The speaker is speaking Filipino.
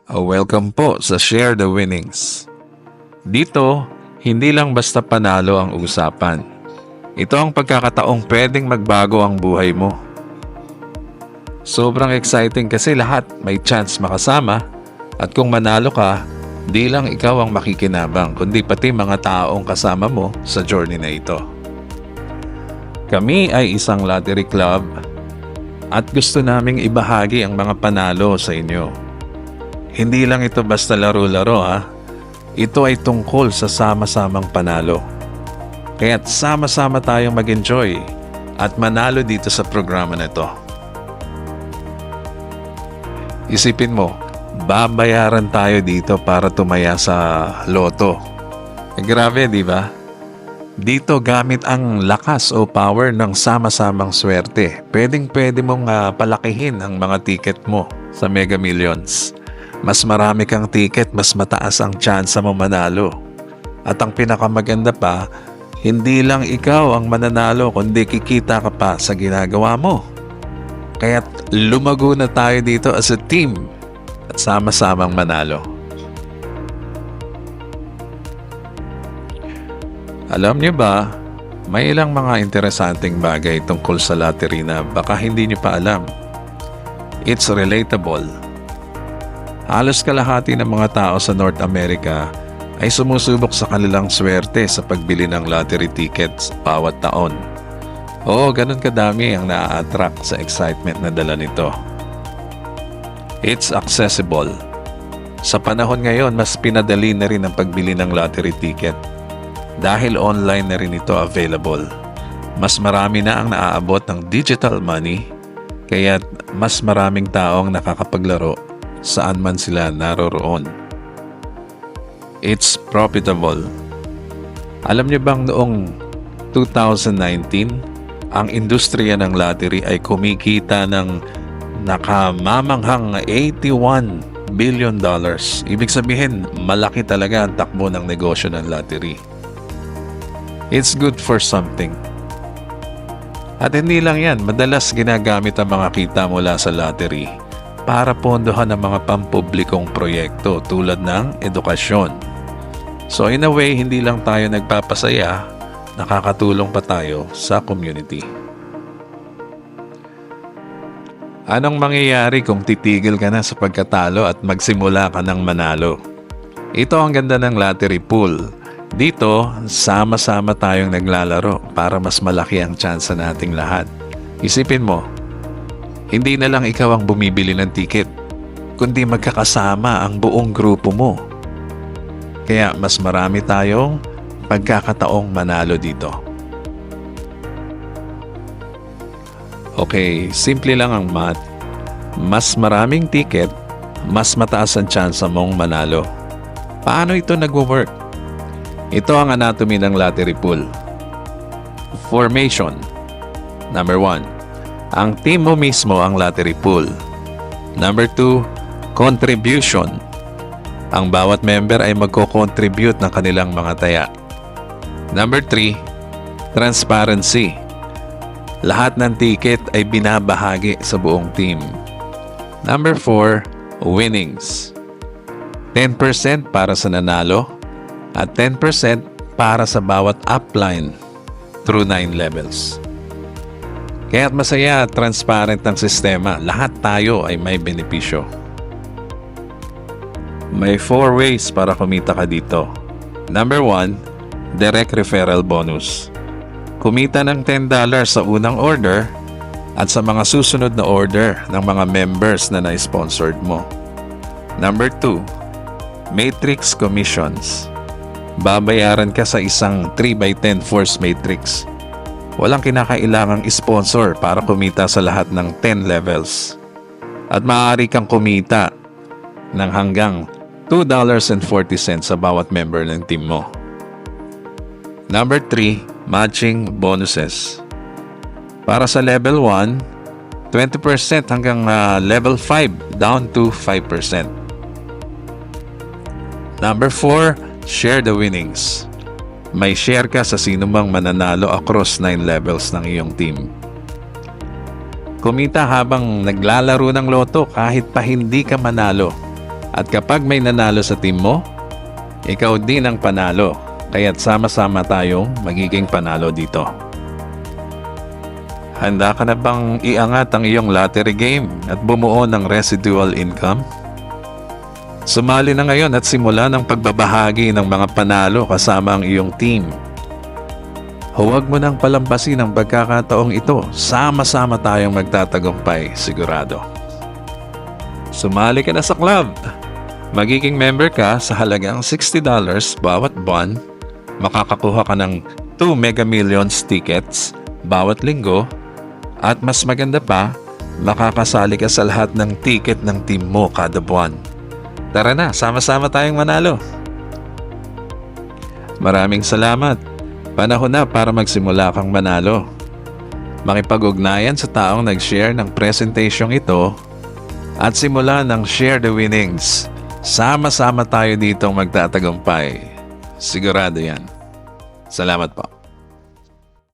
Welcome po sa Share the Winnings. Dito, hindi lang basta panalo ang usapan. Ito ang pagkakataong pwedeng magbago ang buhay mo. Sobrang exciting kasi lahat may chance makasama at kung manalo ka, di lang ikaw ang makikinabang kundi pati mga taong kasama mo sa journey na ito. Kami ay isang lottery club at gusto naming ibahagi ang mga panalo sa inyo. Hindi lang ito basta laro-laro ha. Ito ay tungkol sa sama-samang panalo. Kaya't sama-sama tayong mag-enjoy at manalo dito sa programa na ito. Isipin mo, babayaran tayo dito para tumaya sa loto. Grabe, di ba? Dito gamit ang lakas o power ng sama-samang swerte. Pwedeng-pwede mong palakihin ang mga ticket mo sa Mega Millions. Mas marami kang ticket, mas mataas ang tsansa mo manalo. At ang pinakamaganda pa, hindi lang ikaw ang mananalo kundi kikita ka pa sa ginagawa mo. Kaya't lumago na tayo dito as a team at sama-samang manalo. Alam niyo ba, may ilang mga interesanting bagay tungkol sa lottery na baka hindi niyo pa alam. It's relatable. Halos kalahati ng mga tao sa North America ay sumusubok sa kanilang swerte sa pagbili ng lottery tickets bawat taon. Oo, ganun kadami ang na-attract sa excitement na dala nito. It's accessible. Sa panahon ngayon, mas pinadali na rin ang pagbili ng lottery ticket. Dahil online na rin ito available. Mas marami na ang naaabot ng digital money, kaya mas maraming taong nakakapaglaro saan man sila naroroon. It's profitable. Alam niyo bang noong 2019, ang industriya ng lottery ay kumikita ng nakamamanghang $81 billion. Ibig sabihin, malaki talaga ang takbo ng negosyo ng lottery. It's good for something. At hindi lang yan, madalas ginagamit ang mga kita mula sa lottery para pondohan ang mga pampublikong proyekto tulad ng edukasyon. So in a way, hindi lang tayo nagpapasaya, nakakatulong pa tayo sa community. Anong mangyayari kung titigil ka na sa pagkatalo at magsimula ka ng manalo? Ito ang ganda ng lottery pool. Dito, sama-sama tayong naglalaro para mas malaki ang tsansa nating lahat. Isipin mo, hindi na lang ikaw ang bumibili ng ticket, kundi magkakasama ang buong grupo mo. Kaya mas marami tayong pagkakataong manalo dito. Okay, simple lang ang math. Mas maraming ticket, mas mataas ang tsansa mong manalo. Paano ito nagwo-work? Ito ang anatomy ng lottery pool. Formation. Number 1. Ang team mo mismo ang lottery pool. Number 2, contribution. Ang bawat member ay magko-contribute ng kanilang mga taya. Number 3, transparency. Lahat ng ticket ay binabahagi sa buong team. Number 4, winnings. 10% para sa nanalo at 10% para sa bawat upline through 9 levels. Kaya't masaya at transparent ang sistema. Lahat tayo ay may benepisyo. May 4 ways para kumita ka dito. Number 1, direct referral bonus. Kumita ng $10 sa unang order at sa mga susunod na order ng mga members na na-sponsored mo. Number 2, matrix commissions. Babayaran ka sa isang 3x10 force matrix. Walang kinakailangang sponsor para kumita sa lahat ng 10 levels. At maaari kang kumita ng hanggang $2.40 sa bawat member ng team mo. Number 3, matching bonuses. Para sa level 1, 20% hanggang level 5 down to 5%. Number 4, share the winnings. May share ka sa sinumang mananalo across 9 levels ng iyong team. Kumita habang naglalaro ng loto kahit pa hindi ka manalo At kapag may nanalo sa team mo, ikaw din ang panalo. Kaya't sama-sama tayong magiging panalo dito. Handa ka na bang iangat ang iyong lottery game at bumuo ng residual income? Sumali na ngayon at simulan ang pagbabahagi ng mga panalo kasama ang iyong team. Huwag mo nang palampasin ang pagkakataong ito. Sama-sama tayong magtatagumpay, sigurado. Sumali ka na sa club. Magiging member ka sa halagang $60 bawat buwan. Makakakuha ka ng 2 Mega Millions tickets bawat linggo. At mas maganda pa, makakasali ka sa lahat ng ticket ng team mo kada buwan. Tara na, sama-sama tayong manalo. Maraming salamat. Panahon na para magsimula kang manalo. Makipag-ugnayan sa taong nag-share ng presentasyong ito at simula ng share the winnings. Sama-sama tayo ditong magtatagumpay. Sigurado yan. Salamat po.